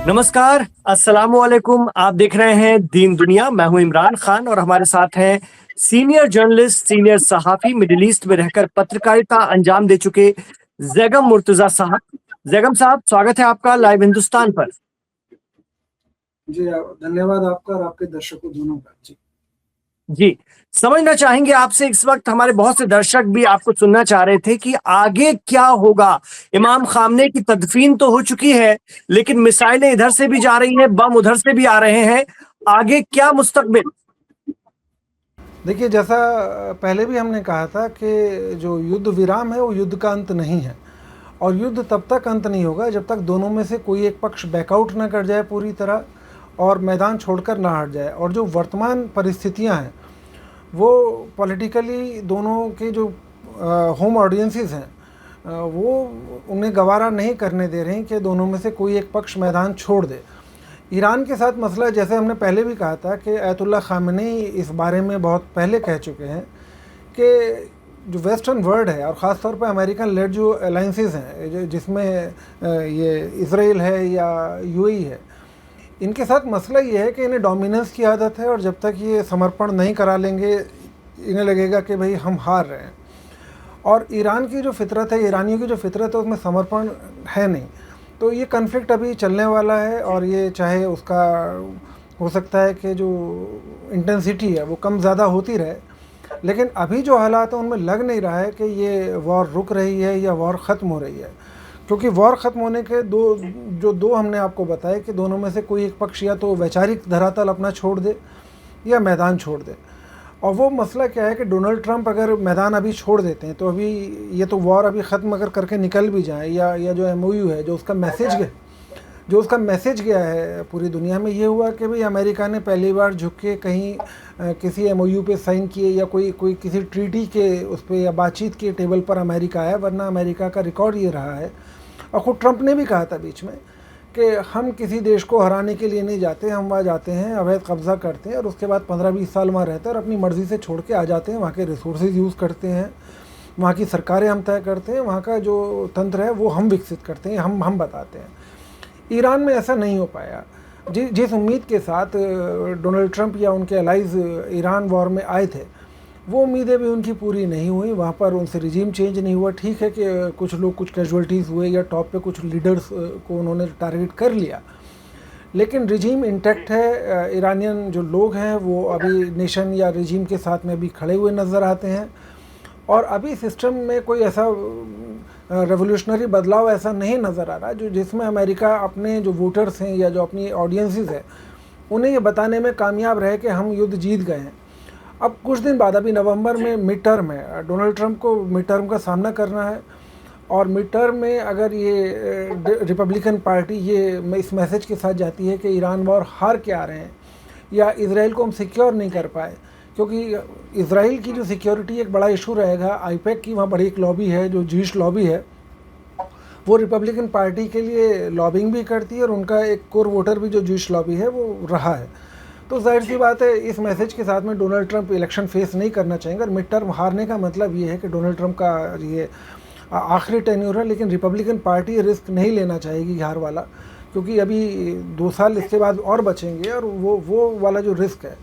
नमस्कार, अस्सलामु अलैकुम। आप देख रहे हैं दीन दुनिया। मैं हूं इमरान खान और हमारे साथ हैं सीनियर जर्नलिस्ट, सीनियर सहाफ़ी, मिडल ईस्ट में रहकर पत्रकारिता अंजाम दे चुके ज़ैगम मुर्तज़ा साहब। ज़ैगम साहब, स्वागत है आपका लाइव हिंदुस्तान पर। जी, धन्यवाद आपका और आपके दर्शकों दोनों का। जी। जी, समझना चाहेंगे आपसे, इस वक़्त हमारे बहुत से दर्शक भी आपको सुनना चाह रहे थे कि आगे क्या होगा? इमाम ख़ामनेई की तदफ़ीन तो हो चुकी है, लेकिन मिसाइलें इधर से भी जा रही हैं, बम उधर से भी आ रहे हैं। आगे क्या मुस्तक़बिल? देखिए, जैसा पहले भी हमने कहा था कि जो युद्ध विराम है वो युद्ध का अंत नहीं है, और युद्ध तब तक अंत नहीं होगा जब तक दोनों में से कोई एक पक्ष बैकआउट ना कर जाए पूरी तरह और मैदान छोड़कर ना हट जाए। और जो वर्तमान परिस्थितियां हैं वो पॉलिटिकली दोनों के जो होम ऑडियंसेस हैं वो उन्हें गवारा नहीं करने दे रहे हैं कि दोनों में से कोई एक पक्ष मैदान छोड़ दे। ईरान के साथ मसला, जैसे हमने पहले भी कहा था कि अयतुल्ला खामेनी इस बारे में बहुत पहले कह चुके हैं कि जो वेस्टर्न वर्ल्ड है और ख़ास तौर पर अमेरिकन लेड जो अलाइंसेस हैं, जिसमें ये इसराइल है या यूएई है, इनके साथ मसला ये है कि इन्हें डोमिनेंस की आदत है और जब तक ये समर्पण नहीं करा लेंगे इन्हें लगेगा कि भाई हम हार रहे हैं। और ईरान की जो फितरत है, ईरानियों की जो फितरत है, उसमें समर्पण है नहीं। तो ये कन्फ्लिक्ट अभी चलने वाला है और ये चाहे उसका हो सकता है कि जो इंटेंसिटी है वो कम ज़्यादा होती रहे, लेकिन अभी जो हालात हैं उनमें लग नहीं रहा है कि ये वॉर रुक रही है या वॉर ख़त्म हो रही है। क्योंकि वॉर ख़त्म होने के दो हमने आपको बताया कि दोनों में से कोई एक पक्ष या तो वैचारिक धरातल अपना छोड़ दे या मैदान छोड़ दे। और वो मसला क्या है कि डोनाल्ड ट्रंप अगर मैदान अभी छोड़ देते हैं तो अभी ये तो वॉर अभी ख़त्म अगर करके निकल भी जाए, या जो MOU है, जो उसका मैसेज गया है पूरी दुनिया में, ये हुआ कि भाई अमेरिका ने पहली बार झुक के कहीं किसी MOU पे साइन किए या कोई किसी ट्रीटी के उस पर या बातचीत के टेबल पर अमेरिका आया, वरना अमेरिका का रिकॉर्ड ये रहा है। और ख़ुद ट्रंप ने भी कहा था बीच में कि हम किसी देश को हराने के लिए नहीं जाते, हम वहाँ जाते हैं, अवैध कब्ज़ा करते हैं और उसके बाद 15-20 साल वहाँ रहते हैं और अपनी मर्ज़ी से छोड़ के आ जाते हैं। वहाँ के रिसोर्सेज यूज़ करते हैं, वहाँ की सरकारें हम तय करते हैं, वहाँ का जो तंत्र है वो हम विकसित करते हैं, हम बताते हैं। ईरान में ऐसा नहीं हो पाया। जिस उम्मीद के साथ डोनाल्ड ट्रंप या उनके अलाइज ईरान वॉर में आए थे, वो उम्मीदें भी उनकी पूरी नहीं हुई। वहाँ पर उनसे रिजीम चेंज नहीं हुआ। ठीक है कि कुछ लोग, कुछ कैजुअल्टीज़ हुए या टॉप पे कुछ लीडर्स को उन्होंने टारगेट कर लिया, लेकिन रिजीम इंटैक्ट है। ईरानियन जो लोग हैं वो अभी नेशन या रिजीम के साथ में भी खड़े हुए नज़र आते हैं और अभी सिस्टम में कोई ऐसा रेवोल्यूशनरी बदलाव ऐसा नहीं नज़र आ रहा जिसमें अमेरिका अपने जो वोटर्स हैं या जो अपनी ऑडियंसेस है उन्हें ये बताने में कामयाब रहे कि हम युद्ध जीत गए हैं। अब कुछ दिन बाद, अभी नवंबर में मिड टर्म है, डोनाल्ड ट्रंप को मिड टर्म का सामना करना है और मिड टर्म में अगर ये रिपब्लिकन पार्टी ये इस मैसेज के साथ जाती है कि ईरान वॉर हार के आ रहे हैं या इसराइल को हम सिक्योर नहीं कर पाए, क्योंकि इसराइल की जो सिक्योरिटी एक बड़ा इशू रहेगा। आईपैक की वहाँ बड़ी एक लॉबी है, जो जीविश लॉबी है, वो रिपब्लिकन पार्टी के लिए लॉबिंग भी करती है और उनका एक कोर वोटर भी जो जीविश लॉबी है वो रहा है। तो जाहिर सी बात है, इस मैसेज के साथ में डोनाल्ड ट्रंप इलेक्शन फेस नहीं करना चाहेंगे और मिड टर्म हारने का मतलब ये है कि डोनाल्ड ट्रंप का ये आखिरी टेन्योर है। लेकिन रिपब्लिकन पार्टी रिस्क नहीं लेना चाहेगी हार वाला, क्योंकि अभी 2 साल इसके बाद और बचेंगे और वो वाला जो रिस्क है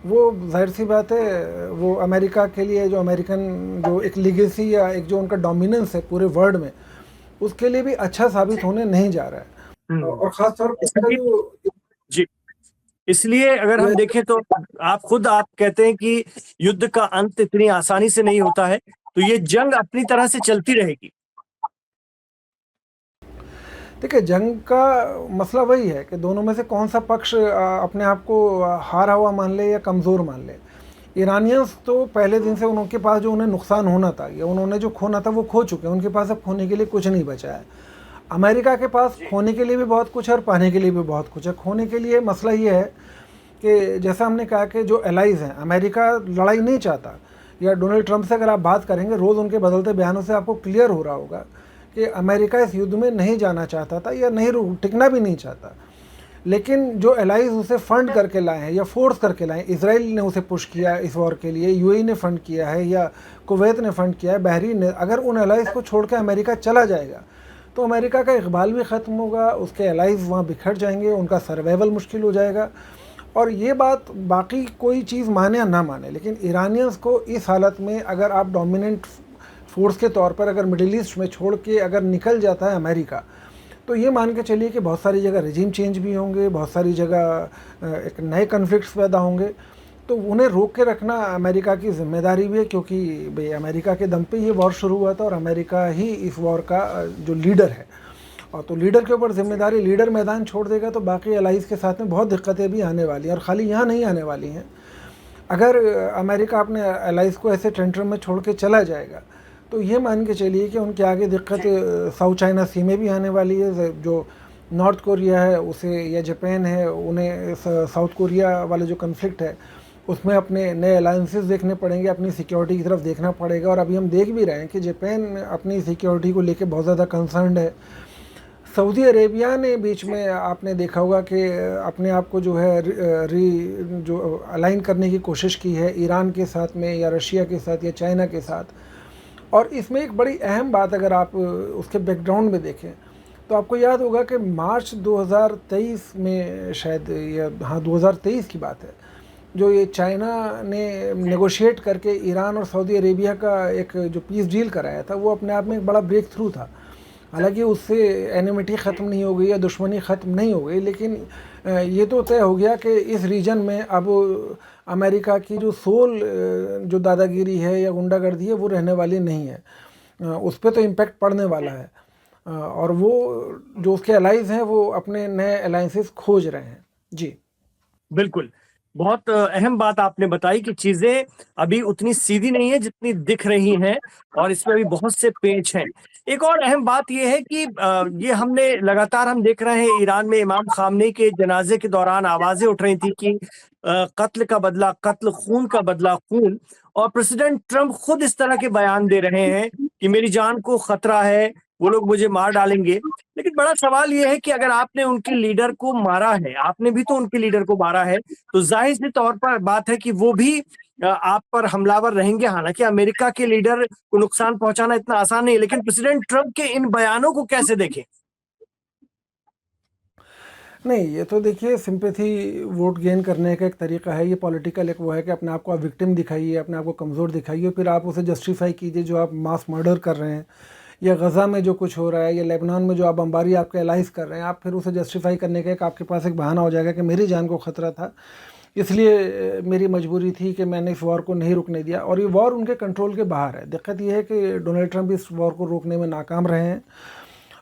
वो जाहिर सी बात है वो अमेरिका के लिए, जो अमेरिकन जो एक लीगेसी या एक जो उनका डोमिनेंस है पूरे वर्ल्ड में, उसके लिए भी अच्छा साबित होने नहीं जा रहा है। और ख़ास तौर पर जी, इसलिए अगर हम देखें तो आप कहते हैं कि युद्ध का अंत इतनी आसानी से नहीं होता है, तो ये जंग अपनी तरह से चलती रहेगी। देखिए, जंग का मसला वही है कि दोनों में से कौन सा पक्ष अपने आप को हारा हुआ मान ले या कमज़ोर मान ले। ईरानियंस तो पहले दिन से उनके पास जो उन्हें नुकसान होना था या उन्होंने जो खोना था वो खो चुके हैं, उनके पास अब खोने के लिए कुछ नहीं बचा है। अमेरिका के पास खोने के लिए भी बहुत कुछ है और पाने के लिए भी बहुत कुछ है। खोने के लिए मसला ये है कि जैसा हमने कहा कि जो एलाइज़ हैं, अमेरिका लड़ाई नहीं चाहता, या डोनाल्ड ट्रंप से अगर आप बात करेंगे रोज़ उनके बदलते बयानों से आपको क्लियर हो रहा होगा कि अमेरिका इस युद्ध में नहीं जाना चाहता था या नहीं टिकना भी नहीं चाहता। लेकिन जो एलाइज उसे फंड करके लाए हैं या फोर्स करके लाए हैं, इसराइल ने उसे पुश किया इस वॉर के लिए, यूएई ने फंड किया है या कुवैत ने फंड किया है, बहरीन ने, अगर उन एलाइज को छोड़ के अमेरिका चला जाएगा तो अमेरिका का इकबाल भी ख़त्म होगा, उसके एलाइज वहाँ बिखर जाएंगे, उनका सर्वाइवल मुश्किल हो जाएगा। और ये बात बाकी कोई चीज़ माने या ना माने, लेकिन ईरानियंस को इस हालत में अगर आप डोमिनेंट फोर्स के तौर पर अगर मिडिल ईस्ट में छोड़ के अगर निकल जाता है अमेरिका, तो ये मान के चलिए कि बहुत सारी जगह रिजीम चेंज भी होंगे, बहुत सारी जगह एक नए कन्फ्लिक्ट्स पैदा होंगे। तो उन्हें रोक के रखना अमेरिका की जिम्मेदारी भी है, क्योंकि भाई अमेरिका के दम पे ये वॉर शुरू हुआ था और अमेरिका ही इस वॉर का जो लीडर है। और तो लीडर के ऊपर जिम्मेदारी, लीडर मैदान छोड़ देगा तो बाकी एलाइज के साथ में बहुत दिक्कतें भी आने वाली हैं, और ख़ाली यहाँ नहीं आने वाली हैं। अगर अमेरिका अपने एलाइज को ऐसे टेंट्रम में छोड़ के चला जाएगा तो ये मान के चलिए कि उनके आगे दिक्कत साउथ चाइना सी में भी आने वाली है। जो नॉर्थ कोरिया है उसे, या जापान है, उन्हें साउथ कोरिया वाला जो कन्फ्लिक्ट है उसमें अपने नए अलायंसेस देखने पड़ेंगे, अपनी सिक्योरिटी की तरफ देखना पड़ेगा। और अभी हम देख भी रहे हैं कि जापान अपनी सिक्योरिटी को लेकर बहुत ज़्यादा कंसर्न्ड है। सऊदी अरेबिया ने बीच में आपने देखा होगा कि अपने आप को जो है जो अलाइन करने की कोशिश की है ईरान के साथ में, या रशिया के साथ, या चाइना के साथ। और इसमें एक बड़ी अहम बात अगर आप उसके बैकग्राउंड में देखें तो आपको याद होगा कि मार्च 2023 में शायद, या हाँ 2023 की बात है, जो ये चाइना ने नेगोशिएट करके ईरान और सऊदी अरेबिया का एक जो पीस डील कराया था, वो अपने आप में एक बड़ा ब्रेक थ्रू था। हालांकि उससे एनिमिटी ख़त्म नहीं हो गई या दुश्मनी ख़त्म नहीं हो गई, लेकिन ये तो तय हो गया कि इस रीजन में अब अमेरिका की जो सोल जो दादागिरी है या गुंडागर्दी है वो रहने वाली नहीं है। उस पर तो इम्पेक्ट पड़ने वाला है, और वो जो उसके अलाइज हैं वो अपने नए अलाइंसेस खोज रहे हैं। जी बिल्कुल, बहुत अहम बात आपने बताई कि चीजें अभी उतनी सीधी नहीं है जितनी दिख रही हैं, और इसमें भी बहुत से पेच हैं। एक और अहम बात यह है कि ये हमने लगातार हम देख रहे हैं, ईरान में इमाम खामनेई के जनाजे के दौरान आवाजें उठ रही थी कि कत्ल का बदला कत्ल, खून का बदला खून। और प्रेसिडेंट ट्रंप खुद इस तरह के बयान दे रहे हैं कि मेरी जान को खतरा है, वो लोग मुझे मार डालेंगे। लेकिन बड़ा सवाल यह है कि अगर आपने उनके लीडर को मारा है, आपने भी तो उनके लीडर को मारा है, तो जाहिर सी तौर पर बात है कि वो भी आप पर हमलावर रहेंगे। हालांकि अमेरिका के लीडर को नुकसान पहुंचाना इतना आसान नहीं है, लेकिन प्रेसिडेंट ट्रंप के इन बयानों को कैसे देखें? नहीं, ये तो देखिए सिंपैथी वोट गेन करने का एक तरीका है। ये पॉलिटिकल एक वो है कि अपने आप को आप विक्टिम दिखाइए, अपने आप को कमज़ोर दिखाइए, फिर आप उसे जस्टिफाई कीजिए जो आप मास मर्डर कर रहे हैं, या गज़ा में जो कुछ हो रहा है, या लेबनान में जो आप बमबारी आपके एलाइज कर रहे हैं, आप फिर उसे जस्टिफाई करने का एक आपके पास एक बहाना हो जाएगा कि मेरी जान को ख़तरा था, इसलिए मेरी मजबूरी थी कि मैंने इस वॉर को नहीं रुकने दिया। और ये वॉर उनके कंट्रोल के बाहर है। दिक्कत ये है कि डोनाल्ड ट्रंप इस वॉर को रोकने में नाकाम रहे हैं,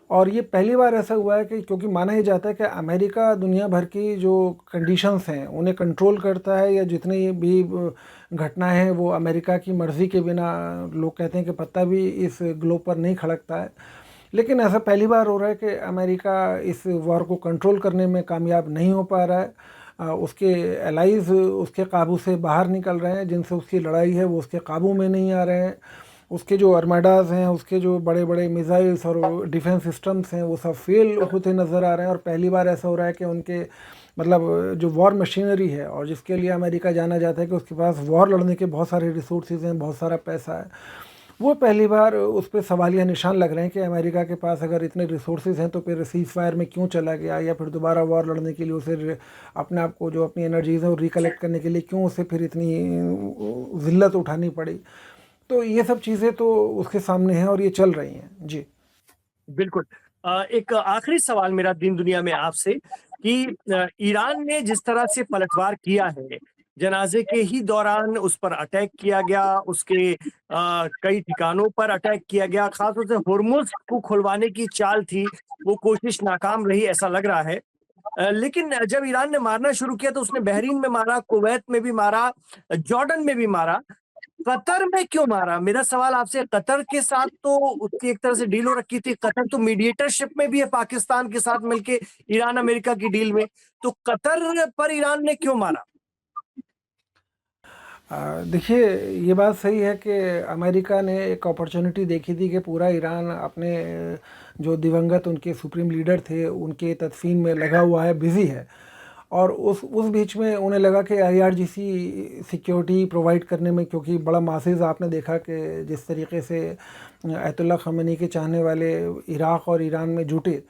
और ये पहली बार ऐसा हुआ है कि, क्योंकि माना ही जाता है कि अमेरिका दुनिया भर की जो कंडीशंस हैं उन्हें कंट्रोल करता है, या जितनी भी घटनाएं हैं वो अमेरिका की मर्ज़ी के बिना, लोग कहते हैं कि पत्ता भी इस ग्लोब पर नहीं खड़कता है। लेकिन ऐसा पहली बार हो रहा है कि अमेरिका इस वॉर को कंट्रोल करने में कामयाब नहीं हो पा रहा है। उसके एलाइज उसके काबू से बाहर निकल रहे हैं, जिनसे उसकी लड़ाई है वो उसके काबू में नहीं आ रहे हैं। उसके जो अर्माडाज हैं, उसके जो बड़े बड़े मिसाइल्स और डिफेंस सिस्टम्स हैं, वो सब फेल होते नज़र आ रहे हैं। और पहली बार ऐसा हो रहा है कि उनके मतलब जो वॉर मशीनरी है, और जिसके लिए अमेरिका जाना जाता है कि उसके पास वॉर लड़ने के बहुत सारे रिसोर्सेज हैं, बहुत सारा पैसा है, वो पहली बार उस पर सवालिया निशान लग रहे हैं कि अमेरिका के पास अगर इतने रिसोर्सेज हैं तो फिर सीज फायर में क्यों चला गया, या फिर दोबारा वॉर लड़ने के लिए उसे अपने आप को जो अपनी एनर्जीज हैं वो रिकलेक्ट करने के लिए क्यों उसे फिर इतनी ज़िल्लत उठानी पड़ी। तो ये सब चीज़ें तो उसके सामने हैं और ये चल रही हैं। जी बिल्कुल। एक आखिरी सवाल मेरा दीन दुनिया में आपसे कि ईरान ने जिस तरह से पलटवार किया है, जनाजे के ही दौरान उस पर अटैक किया गया, उसके कई ठिकानों पर अटैक किया गया, खासतौर से होर्मुज को खुलवाने की चाल थी, वो कोशिश नाकाम रही ऐसा लग रहा है। लेकिन जब ईरान ने मारना शुरू किया तो उसने बहरीन में मारा, कुवैत में भी मारा, जॉर्डन में भी मारा। कतर में क्यों मारा? मेरा सवाल आपसे, कतर के साथ तो उसकी एक तरह से डील हो रखी थी, कतर तो मीडिएटरशिप में भी है पाकिस्तान के साथ मिलके ईरान अमेरिका की डील में, तो कतर पर ईरान ने क्यों मारा? देखिए, ये बात सही है कि अमेरिका ने एक अपॉर्चुनिटी देखी थी कि पूरा ईरान अपने जो दिवंगत उनके सुप्रीम लीडर थे उनके तदफीन में लगा हुआ है, बिज़ी है, और उस बीच में उन्हें लगा कि IRGC सिक्योरिटी प्रोवाइड करने में, क्योंकि बड़ा मासेस आपने देखा कि जिस तरीके से अयतुल्ला खमेनी के चाहने वाले इराक़ और ईरान में जुटे,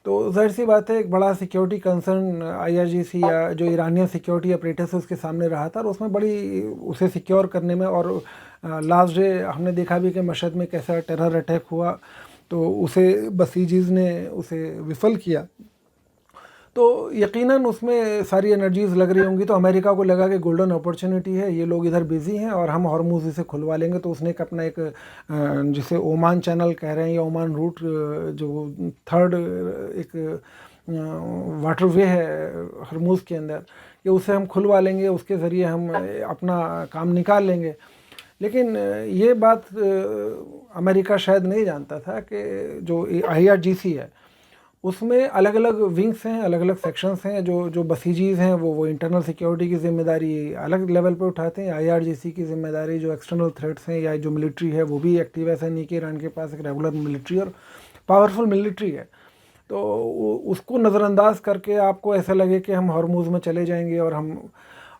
तो ज़ाहिर सी बात है एक बड़ा सिक्योरिटी कंसर्न IRGC या जो ईरानियन सिक्योरिटी ऑपरेटर्स है उसके सामने रहा था, और उसमें बड़ी उसे सिक्योर करने में, और लास्ट डे हमने देखा भी कि मशहद में कैसा टेरर अटैक हुआ, तो उसे बसीजीज़ ने उसे विफल किया। तो यकीनन उसमें सारी एनर्जीज़ लग रही होंगी, तो अमेरिका को लगा कि गोल्डन अपॉर्चुनिटी है, ये लोग इधर बिज़ी हैं और हम हॉर्मुज़ इसे खुलवा लेंगे। तो उसने एक अपना एक जिसे ओमान चैनल कह रहे हैं या ओमान रूट, जो थर्ड एक वाटरवे है हॉर्मुज़ के अंदर, कि उसे हम खुलवा लेंगे, उसके ज़रिए हम अपना काम निकाल लेंगे। लेकिन ये बात अमेरिका शायद नहीं जानता था कि जो IRGC है उसमें अलग अलग विंग्स हैं, अलग अलग सेक्शंस हैं। जो बसीजीज़ हैं वो इंटरनल सिक्योरिटी की ज़िम्मेदारी अलग लेवल पे उठाते हैं। IRGC की ज़िम्मेदारी जो एक्सटर्नल थ्रेट्स हैं या जो मिलिट्री है वो भी एक्टिव है। ऐसा नहीं कि ईरान के पास एक रेगुलर मिलिट्री और पावरफुल मिलिट्री है, तो उसको नज़रअंदाज करके आपको ऐसा लगे कि हम हॉर्मुज़ में चले जाएंगे। और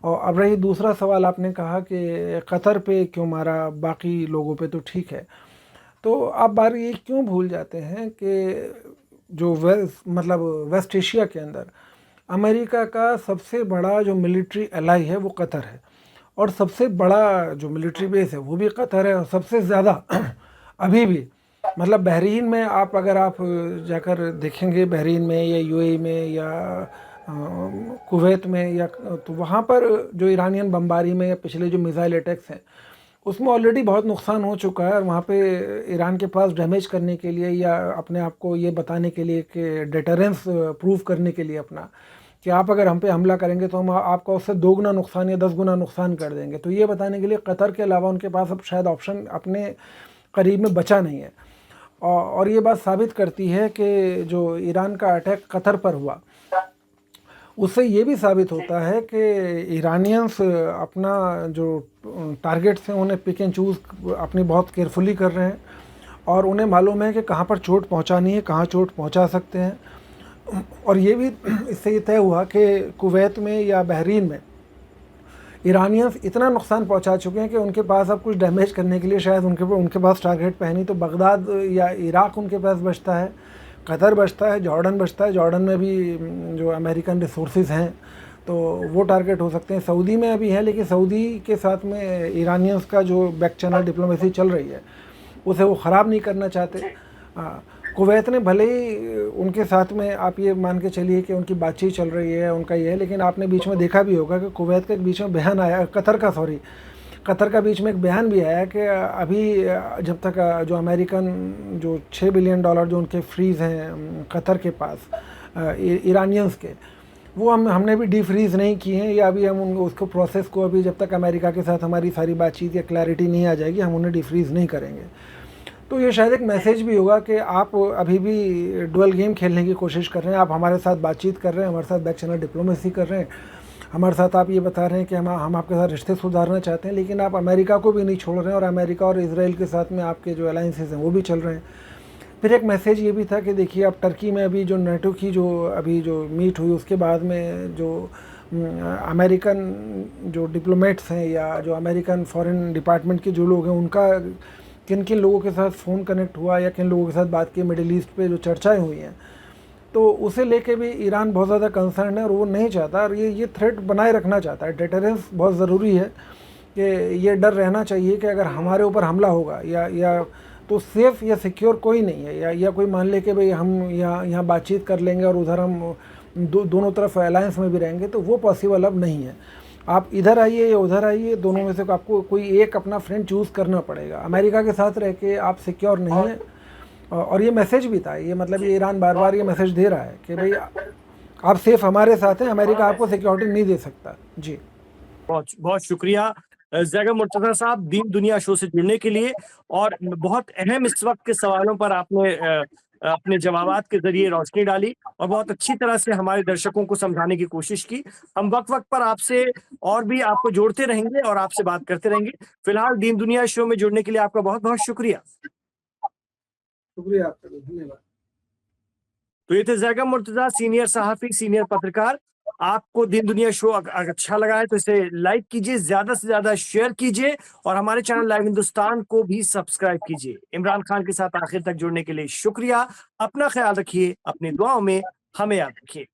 अब रही दूसरा सवाल, आपने कहा कि कतर पे क्यों मारा, बाकी लोगों पे तो ठीक है। तो आप बार ये क्यों भूल जाते हैं कि जो वेस्ट एशिया के अंदर अमेरिका का सबसे बड़ा जो मिलिट्री एलाई है वो कतर है, और सबसे बड़ा जो मिलिट्री बेस है वो भी कतर है, और सबसे ज़्यादा अभी भी बहरीन में अगर आप जाकर देखेंगे, बहरीन में या UAE में या कुवैत में, या तो वहाँ पर जो ईरानियन बमबारी में या पिछले जो मिसाइल अटैक्स हैं उसमें ऑलरेडी बहुत नुकसान हो चुका है। और वहाँ पे ईरान के पास डैमेज करने के लिए या अपने आप को ये बताने के लिए कि डेटरेंस प्रूव करने के लिए अपना, कि आप अगर हम पे हमला करेंगे तो हम आपका उससे 2 गुना नुकसान या 10 गुना नुकसान कर देंगे, तो ये बताने के लिए कतर के अलावा उनके पास अब शायद ऑप्शन अपने करीब में बचा नहीं है। और ये बात साबित करती है कि जो ईरान का अटैक कतर पर हुआ उससे ये भी साबित होता है कि ईरानियंस अपना जो टारगेट्स हैं उन्हें पिक एंड चूज़ अपनी बहुत केयरफुली कर रहे हैं, और उन्हें मालूम है कि कहाँ पर चोट पहुँचानी है, कहाँ चोट पहुँचा सकते हैं। और ये भी इससे ये तय हुआ कि कुवैत में या बहरीन में ईरानियंस इतना नुकसान पहुँचा चुके हैं कि उनके पास अब कुछ डैमेज करने के लिए शायद उनके पास टारगेट पे है नहीं। तो बगदाद या इराक़ उनके पास बचता है, कतर बचता है, जॉर्डन बचता है। जॉर्डन में भी जो अमेरिकन रिसोर्सेज हैं तो वो टारगेट हो सकते हैं। सऊदी में अभी है, लेकिन सऊदी के साथ में ईरानियंस का जो बैक चैनल डिप्लोमेसी चल रही है उसे वो ख़राब नहीं करना चाहते। कुवैत ने भले ही उनके साथ में आप ये मान के चलिए कि उनकी बातचीत चल रही है, उनका ये है, लेकिन आपने बीच में देखा भी होगा कि कुवैत का एक बीच में बयान आया, कतर का बीच में एक बयान भी आया कि अभी जब तक जो अमेरिकन जो $6 बिलियन जो उनके फ्रीज़ हैं कतर के पास ईरानियंस के, वो हमने भी डी फ्रीज़ नहीं किए हैं, या अभी हम उसको प्रोसेस को अभी जब तक अमेरिका के साथ हमारी सारी बातचीत या क्लैरिटी नहीं आ जाएगी हम उन्हें डी फ्रीज़ नहीं करेंगे। तो ये शायद एक मैसेज भी होगा कि आप अभी भी डुअल गेम खेलने की कोशिश कर रहे हैं। आप हमारे साथ बातचीत कर रहे हैं, हमारे साथ बैक चैनल डिप्लोमेसी कर रहे हैं, हमारे साथ आप ये बता रहे हैं कि हम आपके साथ रिश्ते सुधारना चाहते हैं, लेकिन आप अमेरिका को भी नहीं छोड़ रहे हैं, और अमेरिका और इजराइल के साथ में आपके जो अलाइंसेस हैं वो भी चल रहे हैं। फिर एक मैसेज ये भी था कि देखिए अब टर्की में अभी जो नेटो की जो मीट हुई उसके बाद में जो अमेरिकन जो डिप्लोमेट्स हैं या जो अमेरिकन फॉरेन डिपार्टमेंट के जो लोग हैं उनका किन किन लोगों के साथ फ़ोन कनेक्ट हुआ या किन लोगों के साथ बात की, मिडिल ईस्ट पे जो चर्चाएं हुई हैं, तो उसे लेके भी ईरान बहुत ज़्यादा कंसर्न है और वो नहीं चाहता, और ये थ्रेट बनाए रखना चाहता है। डेटरेंस बहुत ज़रूरी है कि ये डर रहना चाहिए कि अगर हमारे ऊपर हमला होगा या तो सेफ़ या सिक्योर कोई नहीं है, या कोई मान ले कि भाई हम यहाँ बातचीत कर लेंगे और उधर हम दोनों तरफ अलायंस में भी रहेंगे, तो वो पॉसिबल अब नहीं है। आप इधर आइए या उधर आइए, दोनों में से आपको कोई एक अपना फ्रेंड चूज़ करना पड़ेगा। अमेरिका के साथ रह के आप सिक्योर नहीं है, और ये मैसेज भी था, ये ये ईरान बार बार ये मैसेज दे रहा है कि भाई आप सेफ हमारे साथ हैं, अमेरिका आपको सिक्योरिटी नहीं दे सकता। जी बहुत बहुत शुक्रिया जैगब मुर्तज़ा साहब, दीन दुनिया शो से जुड़ने के लिए, और बहुत अहम इस वक्त के सवालों पर आपने अपने जवाबात के जरिए रोशनी डाली और बहुत अच्छी तरह से हमारे दर्शकों को समझाने की कोशिश की। हम वक्त वक्त पर आपसे और भी आपको जोड़ते रहेंगे और आपसे बात करते रहेंगे। फिलहाल दीन दुनिया शो में जुड़ने के लिए आपका बहुत बहुत शुक्रिया। शुक्रिया आपका, धन्यवाद। तो ये थे जैगब मुर्तज़ा, सीनियर सहाफ़ी, सीनियर पत्रकार, आपको दिन दुनिया शो अगर अच्छा लगा है तो इसे लाइक कीजिए, ज्यादा से ज्यादा शेयर कीजिए और हमारे चैनल लाइव हिंदुस्तान को भी सब्सक्राइब कीजिए। इमरान खान के साथ आखिर तक जुड़ने के लिए शुक्रिया। अपना ख्याल रखिए, अपनी दुआओं में हमें याद रखिए।